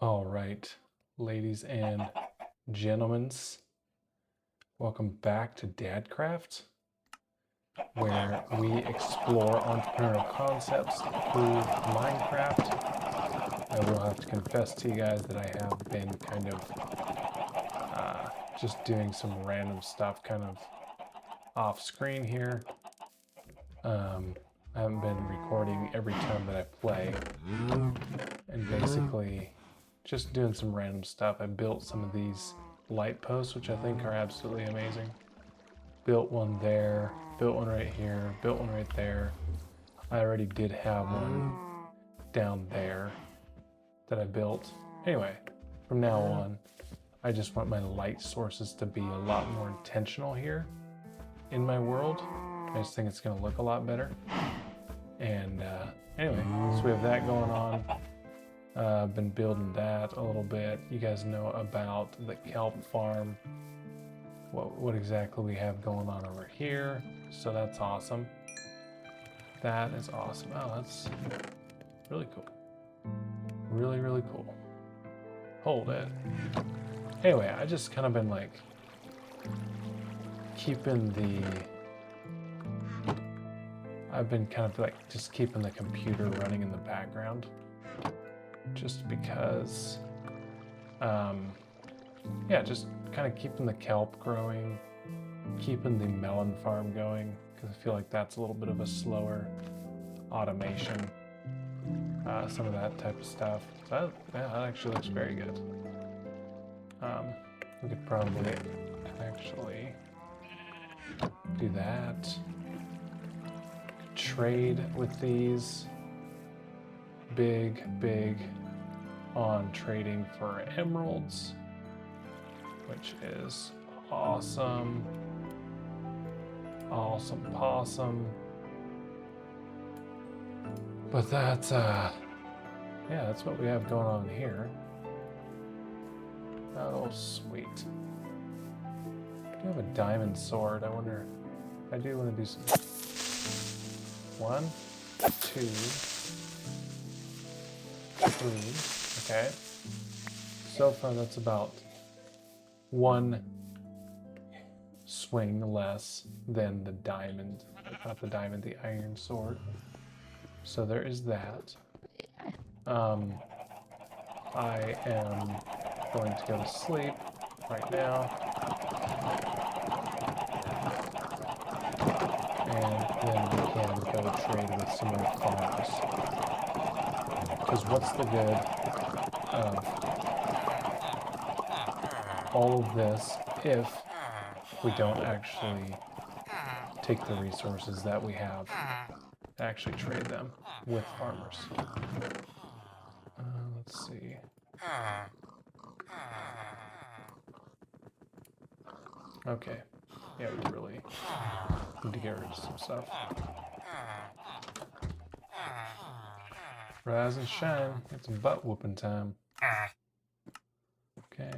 All right, ladies and gentlemen, welcome back to Dadcraft, where we explore entrepreneurial concepts through Minecraft. I will have to confess to you guys that I have been kind of just doing some random stuff kind of off screen here. I haven't been recording every time that I play, and basically just doing some random stuff. I built some of these light posts, which I think are absolutely amazing. Built one there, built one right here, built one right there. I already did have one down there that I built. Anyway, from now on, I just want my light sources to be a lot more intentional here in my world. I just think it's gonna look a lot better. And anyway, so we have that going on. I've been building that a little bit. You guys know about the kelp farm, what exactly we have going on over here. So that's awesome. That is awesome. Oh, that's really cool. Really, really cool. Hold it. Anyway, I just kind of been like I've been kind of like just keeping the computer running in the background. Just because, yeah, just kind of keeping the kelp growing, keeping the melon farm going, because I feel like that's a little bit of a slower automation, some of that type of stuff. So that actually looks very good. We could probably actually do that. Trade with these. Big on trading for emeralds, which is awesome. Awesome possum. But that's yeah, that's what we have going on here. Oh, sweet. I do have a diamond sword. I wonder, I do want to do some. 1, 2, 3. Okay. So far, that's about 1 swing less than the diamond. Not the diamond, the iron sword. So there is that. I am going to go to sleep right now. And then we can go trade with some more farmers. Because what's the good of all of this if we don't actually take the resources that we have to actually trade them with farmers? Let's see. Okay. Yeah, we really need to get rid of some stuff. Rise and shine. It's butt whooping time. Okay.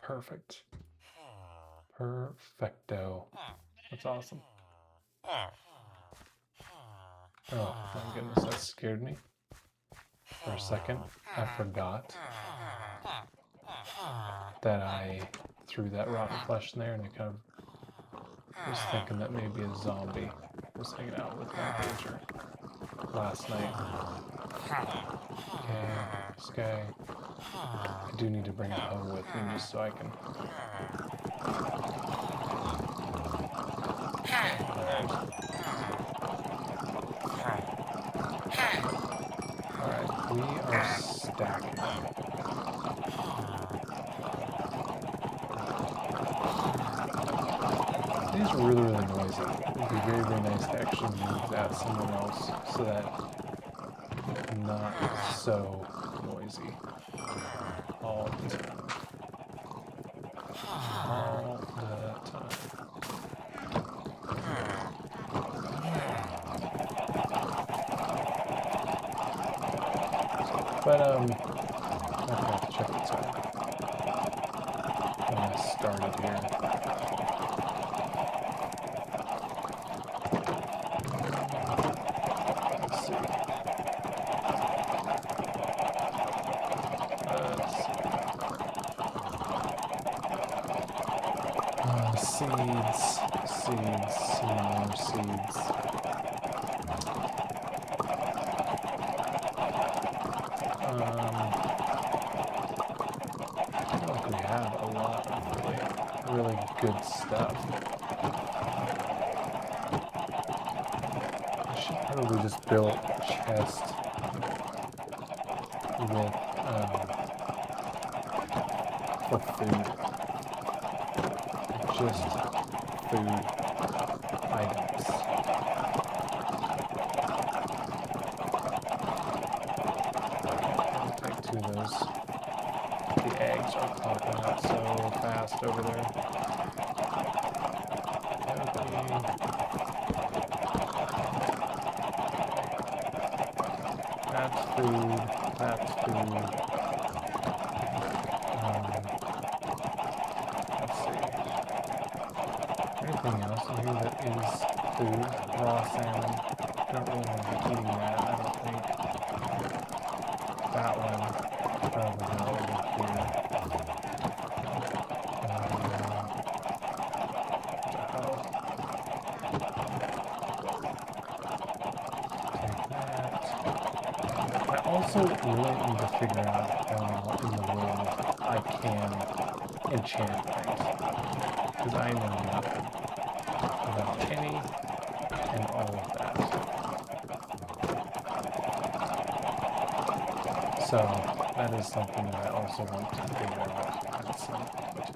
Perfect. Perfecto. That's awesome. Oh my goodness, that scared me. For a second, I forgot that I threw that rotten flesh in there, and I kind of was thinking that maybe a zombie was hanging out with my villager last night. Okay, this guy, I do need to bring a hoe with me just so I can. Alright, we are stacking. These are really, really noisy. It would be very, very nice to actually move that somewhere else so that I'm not so noisy all the time. All the time. But, I'm gonna have to check this out when I started here. Seeds, seeds, some more seeds. I feel like we have a lot of really good stuff. I should probably just build a chest with for food. Just food items. I'll take 2 of those. The eggs are popping out so fast over there. That's food. That's food. Let's see. Anything else in here that is food? Raw salmon. Don't really want to be eating that, I don't think. That one. Probably not over here. I also really need to figure out how in the world I can enchant things. Because I know nothing about any and all of that. So that is something that I also want to figure out at some point.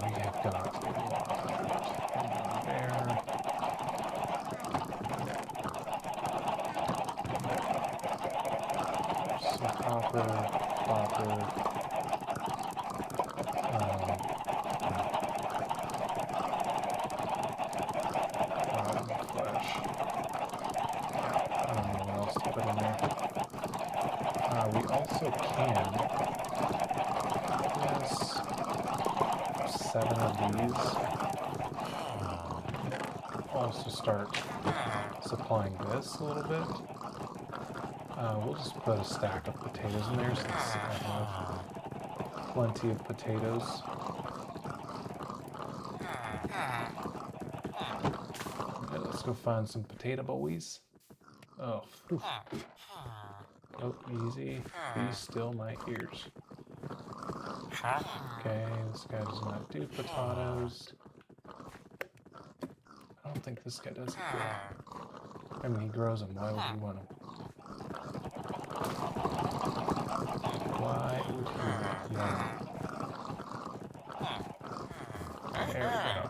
We have got a lot there. Some copper. Flesh. I don't know what else to put in there. We also can, yes, 7 of these. Also start supplying this a little bit. We'll just put a stack of potatoes in there since I have plenty of potatoes. Okay, let's go find some potato boys. Oh, whew. Oh, easy. Be still my ears. Okay, this guy does not do potatoes. I don't think this guy does either. I mean, he grows them. Why would he want them? Why would he want them? There we go.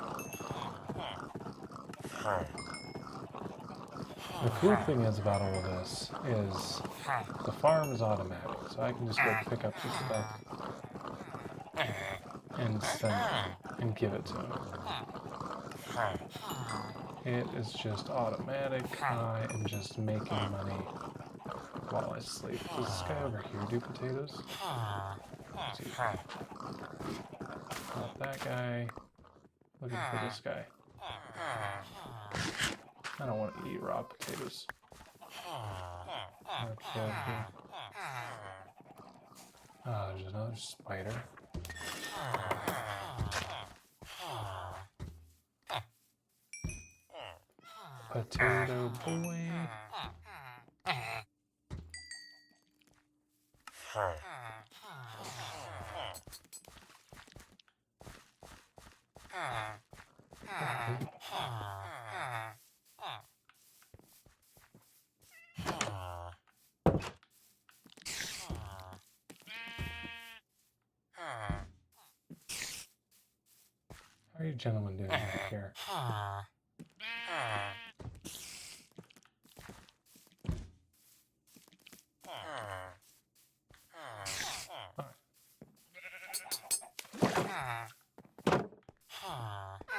The cool thing is about all of this is the farm is automatic, so I can just go pick up this stuff and send it and give it to him. It is just automatic. I am just making money while I sleep. Does this guy over here do potatoes? Not that guy. Looking for this guy. I don't want to eat raw potatoes. Okay. There's another spider. Potato boy. How are you gentlemen doing back here?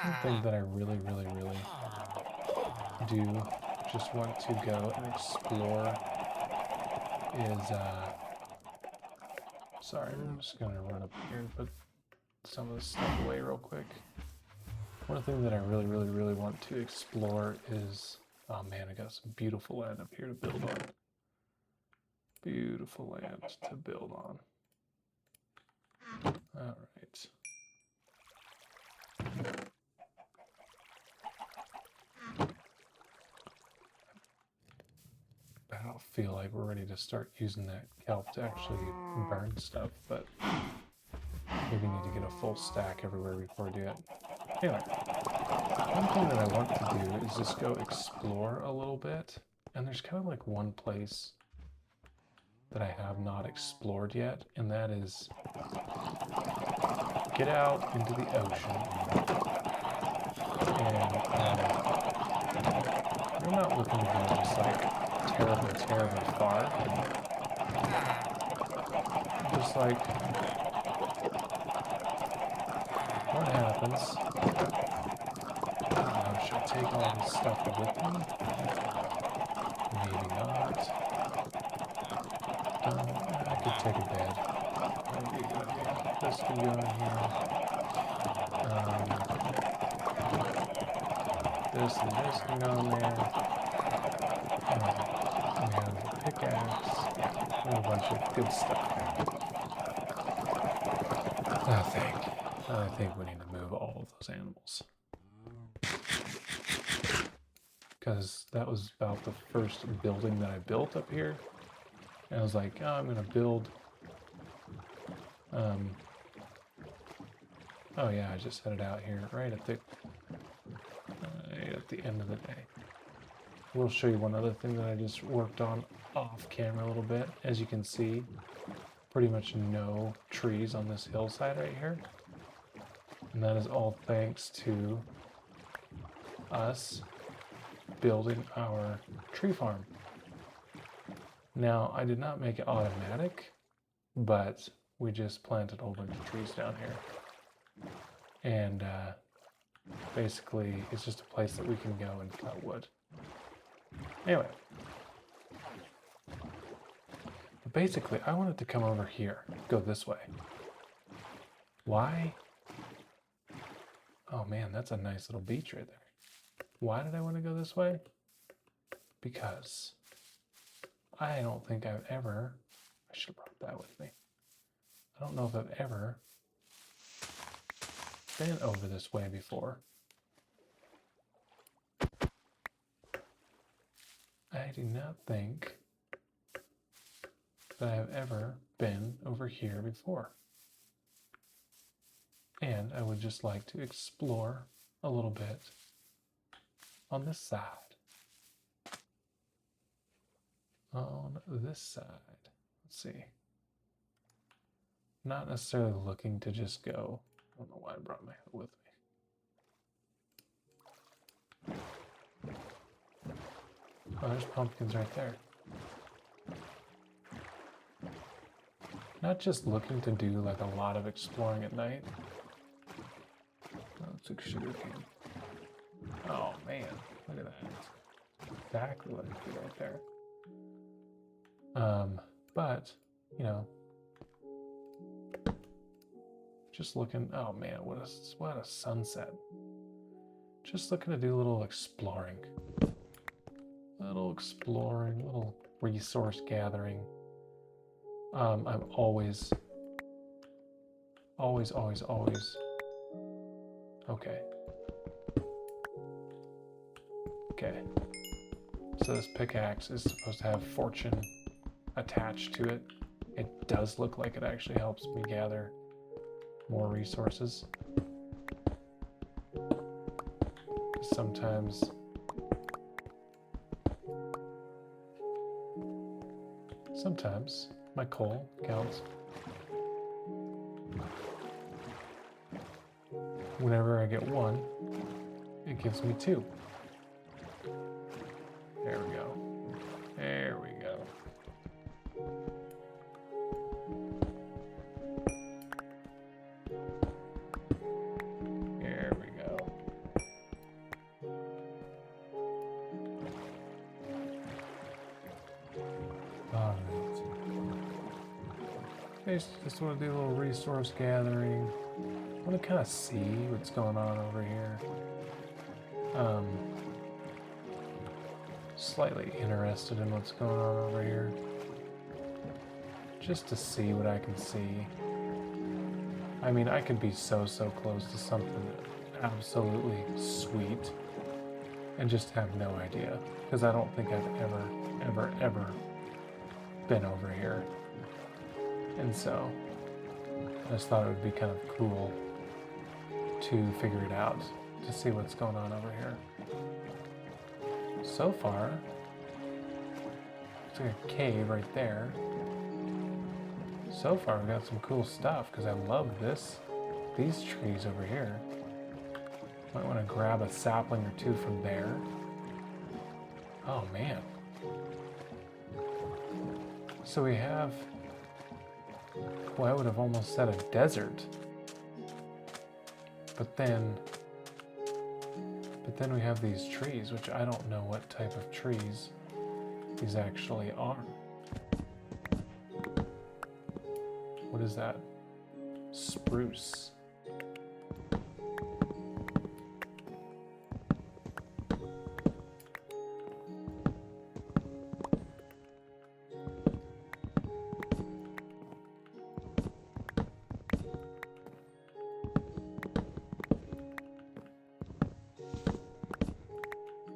One thing that I really do just want to go and explore is, sorry, I'm just gonna run up here and put some of this stuff away real quick. One thing that I really want to explore is, oh man, I got some beautiful land up here to build on. Beautiful land to build on. All right. feel like we're ready to start using that kelp to actually burn stuff, but maybe need to get a full stack everywhere before we do it. Anyway, one thing that I want to do is just go explore a little bit, and there's kind of like one place that I have not explored yet, and that is get out into the ocean, and we're not looking to go just like terribly far, just like what happens. Should I take all this stuff with me? Maybe not. I could take a bed. This can go in here. This and this can go in there. We have a pickaxe and a bunch of good stuff. I think we need to move all of those animals. Because that was about the first building that I built up here. And I was like, oh, I'm going to build... oh yeah, I just set it out here right at the end of the day. We'll show you one other thing that I just worked on off camera a little bit. As you can see, pretty much no trees on this hillside right here. And that is all thanks to us building our tree farm. Now, I did not make it automatic, but we just planted a whole bunch of trees down here. And basically, it's just a place that we can go and cut wood. Anyway. But basically, I wanted to come over here, go this way. Why? Oh man, that's a nice little beach right there. Why did I want to go this way? Because I don't think I've ever, I should have brought that with me. I don't know if I've ever been over this way before. I do not think that I have ever been over here before. And I would just like to explore a little bit on this side. On this side. Let's see. Not necessarily looking to just go. I don't know why I brought my hood with me. Oh, there's pumpkins right there. Not just looking to do like a lot of exploring at night. Oh, it's like sugar cane. Oh man, look at that. Exactly what I do right there. But, you know, just looking, oh man, what a sunset. Just looking to do a little exploring. Little resource gathering. I'm always. Okay. Okay. So this pickaxe is supposed to have fortune attached to it. It does look like it actually helps me gather more resources. Sometimes my coal counts. Whenever I get one, it gives me two. There we go. There we go. There we go. All right. Just want to do a little resource gathering. I want to kind of see what's going on over here. Slightly interested in what's going on over here. Just to see what I can see. I mean, I could be so close to something absolutely sweet and just have no idea. Because I don't think I've ever been over here. And so I just thought it would be kind of cool to figure it out, to see what's going on over here. So far, it's like a cave right there. So far, we got some cool stuff because I love these trees over here. Might want to grab a sapling or two from there. Oh man. So we have, well, I would have almost said a desert. But then we have these trees, which I don't know what type of trees these actually are. What is that? Spruce.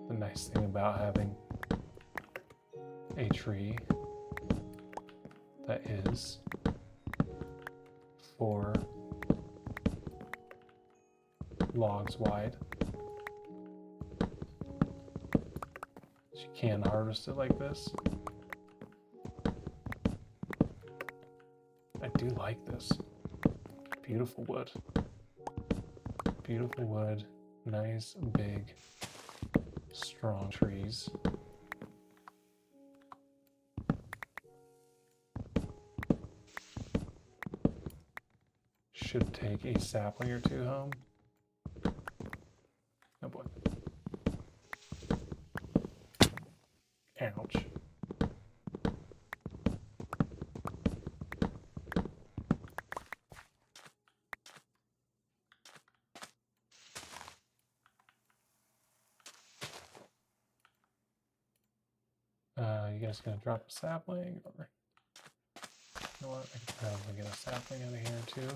The nice thing about having a tree that is 4 logs wide. You can harvest it like this. I do like this. Beautiful wood. Beautiful wood. Nice, big, strong trees. Should take a sapling or two home. Oh boy. Ouch. You guys gonna drop a sapling, or you know what? I could probably get a sapling out of here too.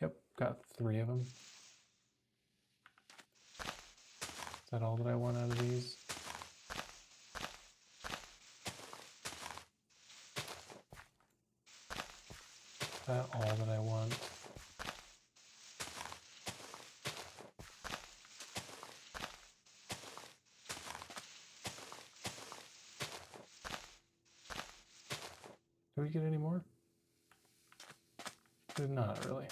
Yep, got 3 of them. Is that all that I want out of these? Is that all that I want? Do we get any more? Did not really.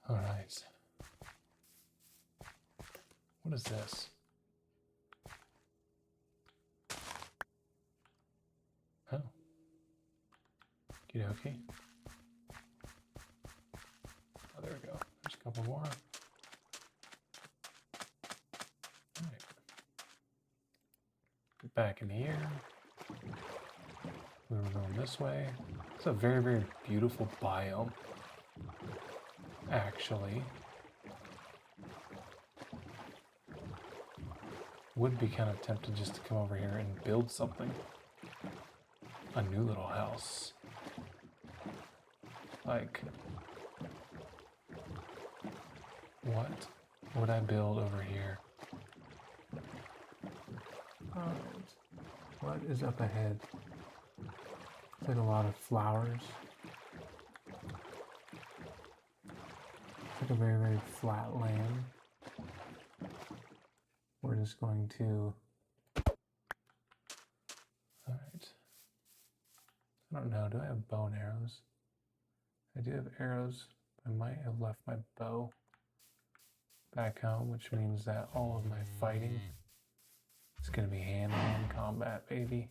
All right. What is this? Oh. Okie dokie. Oh, there we go. There's a couple more. All right. Get back in here. We were going this way. It's a very, very beautiful biome, actually. Would be kind of tempted just to come over here and build something. A new little house. Like, what would I build over here? Alright. What is up ahead? It's like a lot of flowers. It's like a very, very flat land. We're just going to... Alright. I don't know, do I have bow and arrows? I do have arrows. I might have left my bow back home, which means that all of my fighting is going to be hand-to-hand combat, baby.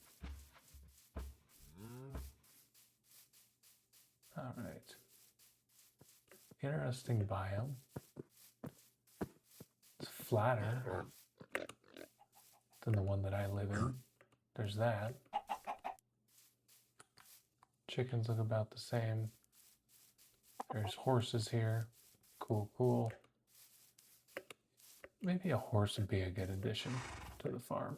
Alright. Interesting biome. It's flatter than the one that I live in. There's that. Chickens look about the same. There's horses here. Cool, cool. Maybe a horse would be a good addition to the farm.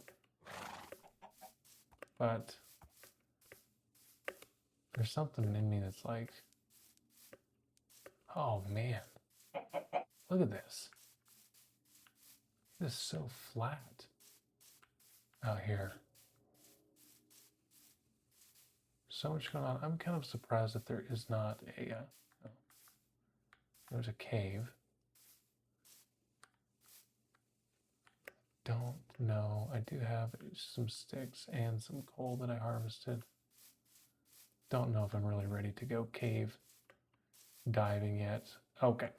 But there's something in me that's like, oh man, look at this. It is so flat out here. So much going on. I'm kind of surprised that there is not a, there's a cave. Don't know. I do have some sticks and some coal that I harvested. Don't know if I'm really ready to go cave diving yet. Okay,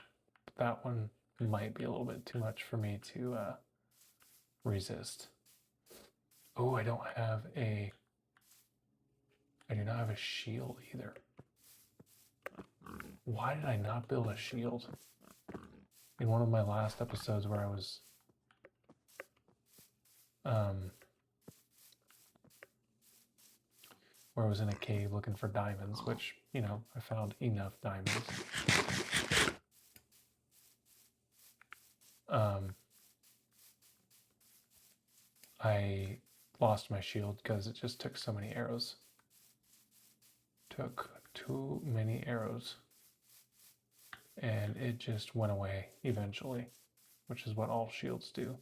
that one might be a little bit too much for me to resist. Oh, I do not have a shield either. Why did I not build a shield? In one of my last episodes where I was in a cave looking for diamonds, which, you know, I found enough diamonds. I lost my shield because it just took so many arrows. Took too many arrows. And it just went away eventually, which is what all shields do.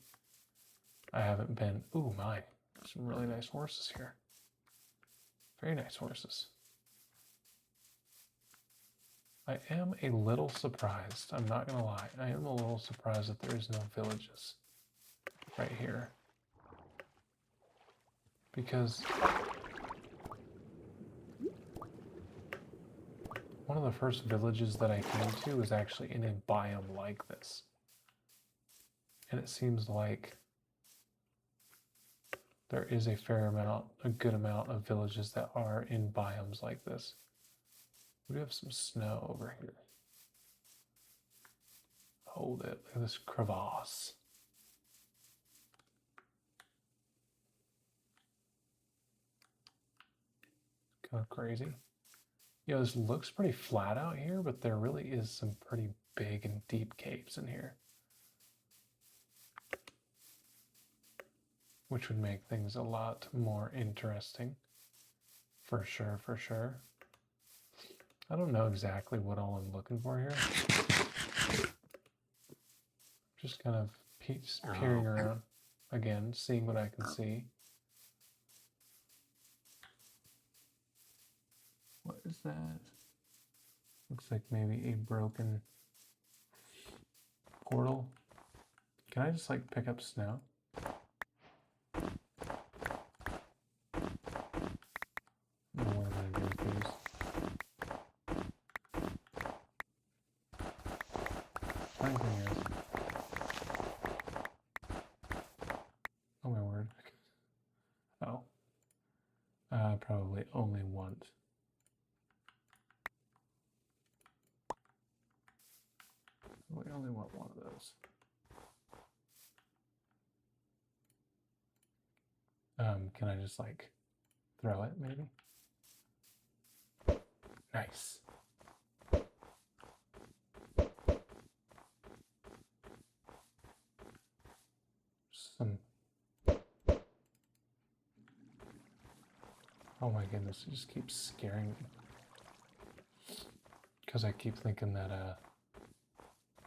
I haven't been, ooh my, some really nice horses here. Very nice horses. I am a little surprised, I'm not gonna lie, I am a little surprised that there is no villages right here. Because one of the first villages that I came to was actually in a biome like this. And it seems like there is a good amount of villages that are in biomes like this. We have some snow over here. Hold it, look at this crevasse. Kind of crazy. You know, this looks pretty flat out here, but there really is some pretty big and deep caves in here. Which would make things a lot more interesting. For sure, for sure. I don't know exactly what all I'm looking for here. Just kind of peering around again, seeing what I can see. What is that? Looks like maybe a broken portal. Can I just like pick up snow? I don't know what I'm gonna do with these. Funny thing is, oh my word. Oh. I probably only want we only want one of those. Can I just like throw it maybe? Nice. Some. Oh my goodness, it just keeps scaring me. Because I keep thinking that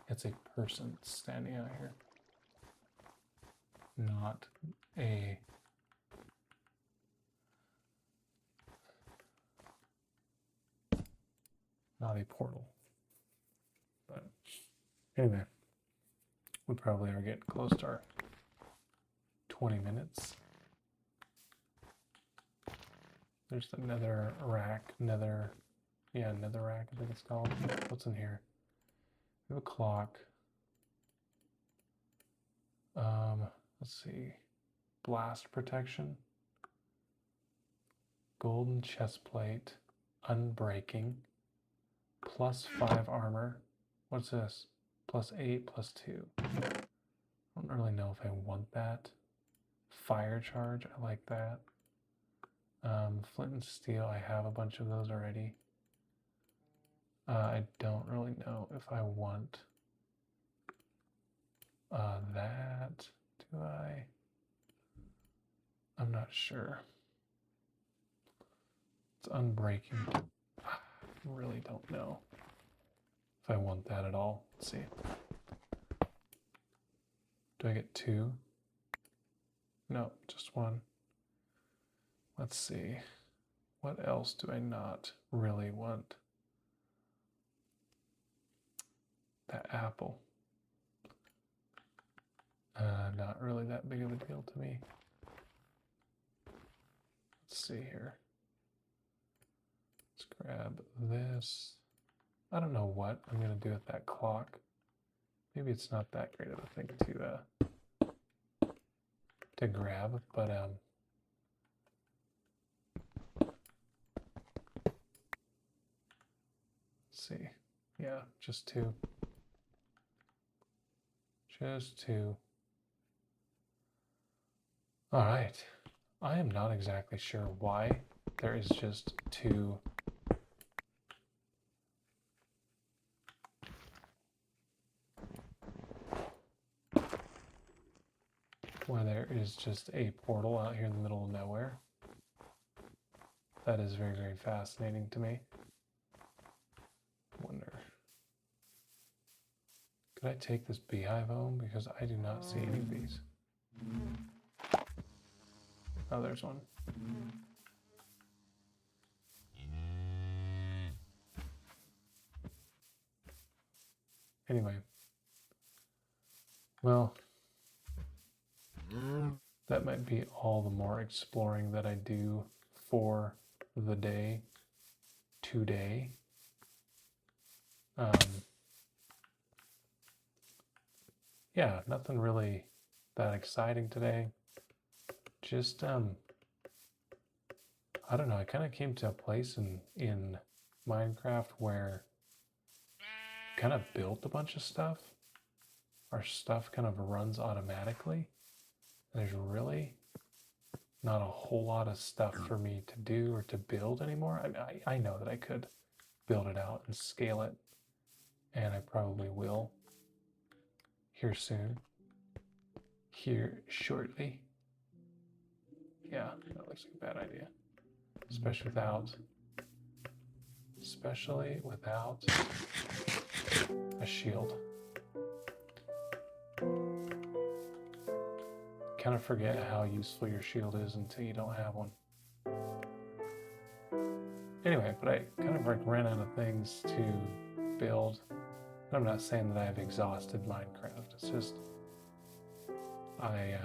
it's a person standing out here. Not a portal. But anyway, we probably are getting close to our 20 minutes. There's the nether rack, nether rack, I think it's called. What's in here? We have a clock. Let's see. Blast protection. Golden chest plate. Unbreaking. +5 armor. What's this? +8, +2. I don't really know if I want that. Fire charge, I like that. Flint and steel, I have a bunch of those already. I don't really know if I want that. Do I? I'm not sure. It's unbreaking. I really don't know if I want that at all. Let's see. Do I get 2? No, just 1. Let's see. What else do I not really want? That apple. Not really that big of a deal to me. Let's see here. Let's grab this. I don't know what I'm going to do with that clock. Maybe it's not that great of a thing to grab, but let's see. Yeah, just 2. Just 2. All right. I am not exactly sure why there is just 2. Why there is just a portal out here in the middle of nowhere. That is very, very fascinating to me. Wonder. Could I take this beehive home? Because I do not see any bees. Oh, there's one. Anyway. Well, that might be all the more exploring that I do for the day today. Yeah, nothing really that exciting today. Just, I don't know, I kind of came to a place in Minecraft where I kind of built a bunch of stuff. Our stuff kind of runs automatically. There's really not a whole lot of stuff for me to do or to build anymore. I know that I could build it out and scale it, and I probably will here soon. Here shortly. Yeah, that looks like a bad idea. Especially without a shield. Kind of forget how useful your shield is until you don't have one. Anyway, but I kind of like ran out of things to build. I'm not saying that I've exhausted Minecraft. It's just I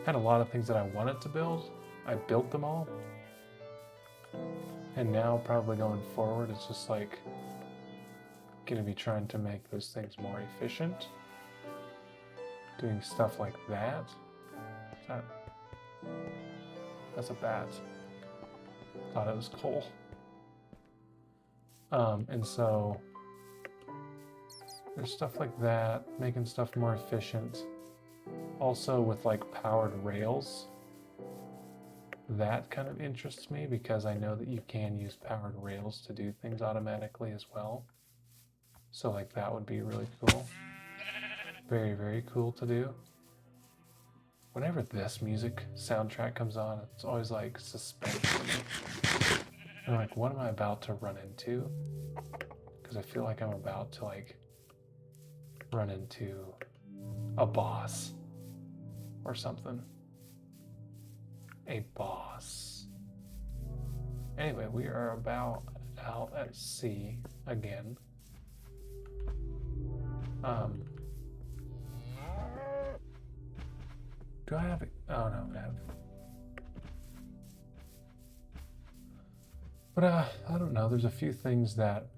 had a lot of things that I wanted to build. I built them all. And now probably going forward, it's just like going to be trying to make those things more efficient. Doing stuff like that. That's a bat. Thought it was coal. And so there's stuff like that, making stuff more efficient. Also with like powered rails, that kind of interests me because I know that you can use powered rails to do things automatically as well. So like that would be really cool. Very, very cool to do. Whenever this music soundtrack comes on, it's always like suspense for me. I'm like, what am I about to run into? Because I feel like I'm about to like run into a boss or something. A boss. Anyway, we are about out at sea again. Do I have it? Oh no, I have. But I don't know. There's a few things that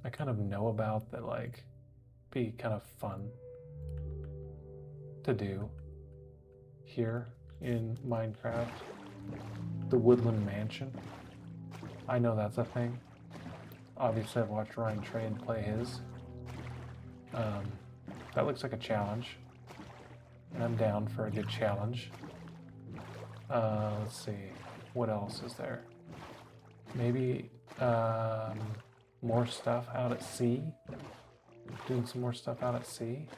I kind of know about that like be kind of fun to do here in Minecraft. The Woodland Mansion. I know that's a thing. Obviously, I've watched Ryan Trade play his. That looks like a challenge. And I'm down for a good challenge. Let's see. What else is there? Maybe more stuff out at sea. Doing some more stuff out at sea.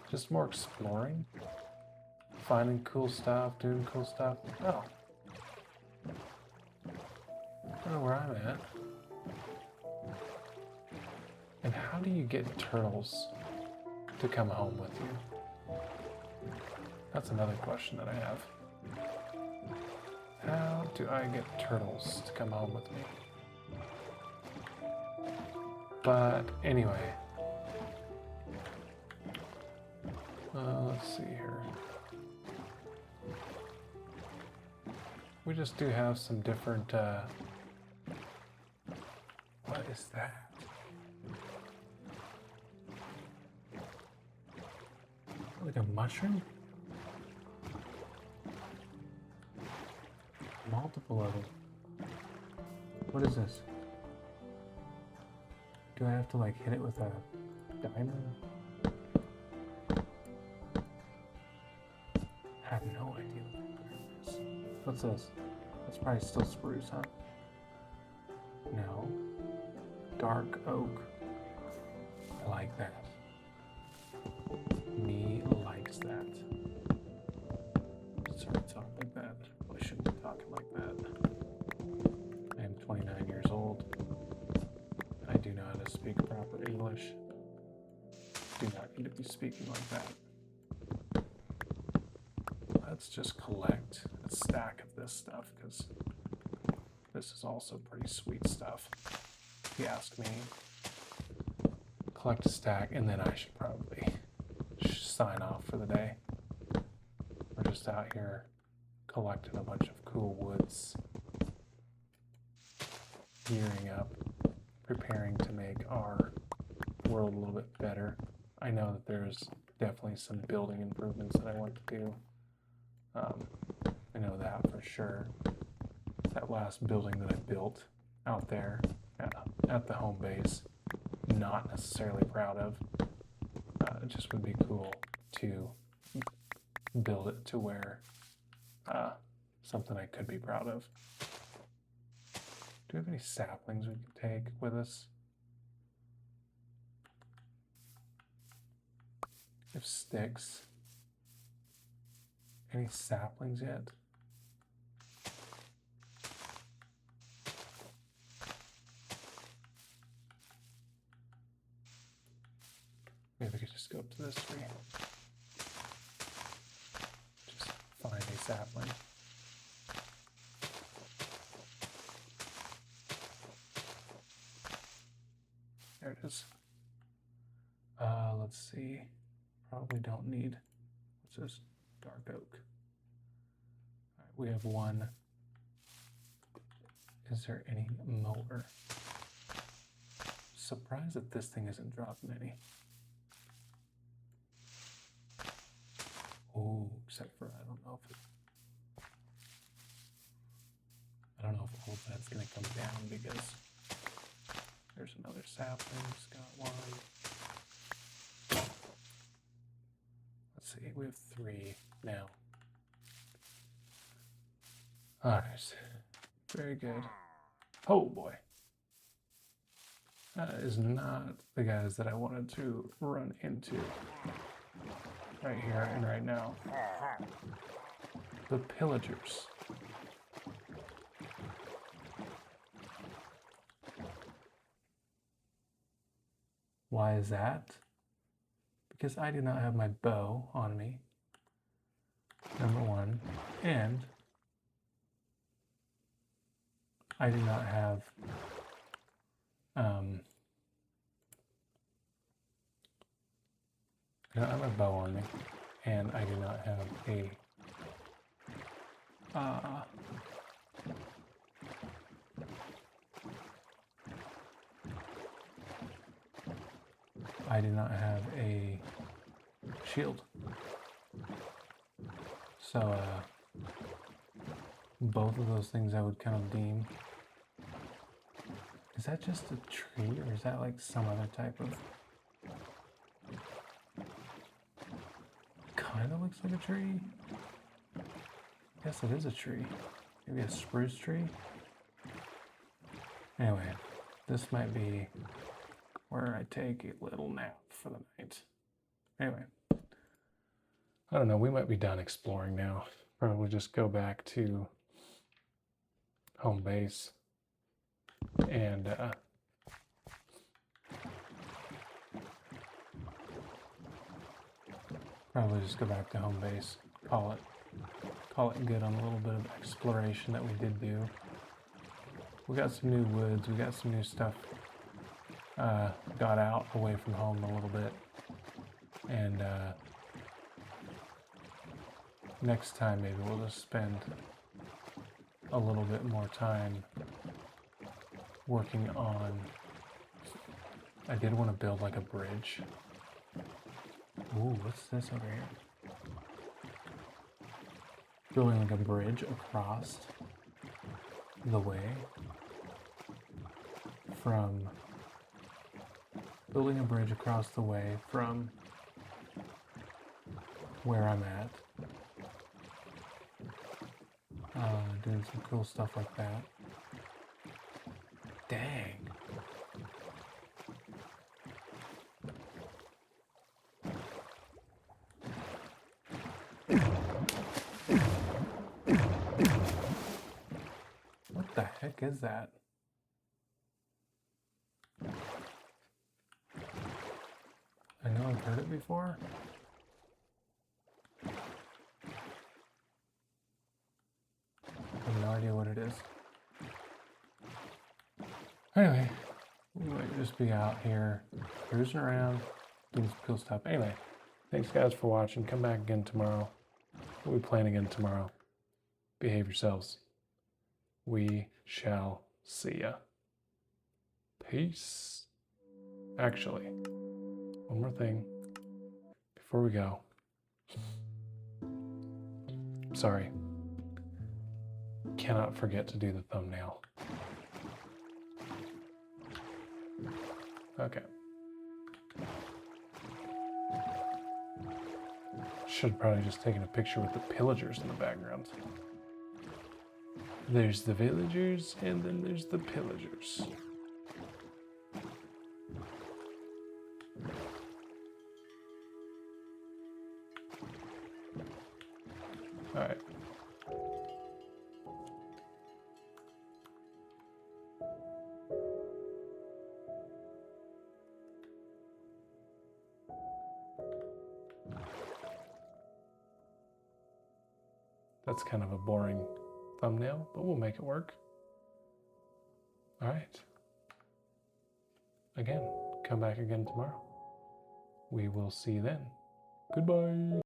Just more exploring. Finding cool stuff, doing cool stuff. Oh. I don't know where I'm at. And how do you get turtles to come home with you? That's another question that I have. How do I get turtles to come home with me? But anyway, let's see here. We just do have some different, what is that? Like a mushroom? Multiple of them. What is this? Do I have to like hit it with a diamond? I have no idea what that is. What's this? That's probably still spruce, huh? No. Dark oak. I like that. Me likes that. Sorry to talk like that. I shouldn't be talking like that. I am 29 years old. I do know how to speak proper English. Do not need to be speaking like that. Let's just collect a stack of this stuff, because this is also pretty sweet stuff, if you ask me. Collect a stack, and then I should probably sign off for the day. We're just out here collecting a bunch of cool woods, gearing up, preparing to make our world a little bit better. I know that there's definitely some building improvements that I want to do. I know that for sure. That last building that I built out there at the home base, not necessarily proud of. It just would be cool to build it to where something I could be proud of. Do we have any saplings we can take with us? If sticks. Any saplings yet? Maybe we could just go up to this tree. Just find a sapling. There it is. Let's see. Probably don't need, what's this? Dark oak. All right, we have one. Is there any more? Surprised that this thing isn't dropping any. Oh, except for I don't know if all of that's gonna come down, because there's another sapling. It's got one. Let's see, we have 3 now. All right, very good. Oh boy, that is not the guys that I wanted to run into right here and right now. The pillagers. Why is that? Because I do not have my bow on me, number one, and I do not have I don't have a bow on me, and I do not have a I do not have a shield. So both of those things I would kind of deem. Is that just a tree, or is that like some other type of? Kind of looks like a tree. Yes, it is a tree. Maybe a spruce tree. Anyway, this might be where I take a little nap for the night. Anyway, I don't know. We might be done exploring now. Probably just go back to home base and Probably just go back to home base. Call it good on a little bit of exploration that we did do. We got some new woods. We got some new stuff. Got out away from home a little bit. And next time maybe we'll just spend a little bit more time working on... I did want to build like a bridge. Ooh, what's this over here? Building like a bridge across the way from... Building a bridge across the way from where I'm at. Doing some cool stuff like that. Dang. What the heck is that? I know I've heard it before. I have no idea what it is. Anyway, we might just be out here cruising around, doing some cool stuff. Anyway, thanks guys for watching. Come back again tomorrow. We'll be playing again tomorrow. Behave yourselves. We shall see ya. Peace. Actually, one more thing before we go. Sorry. Cannot forget to do the thumbnail. Okay. Should have probably just taken a picture with the pillagers in the background. There's the villagers, and then there's the pillagers. Alright. That's kind of a boring thumbnail, but we'll make it work. All right. Again, come back again tomorrow. We will see you then. Goodbye.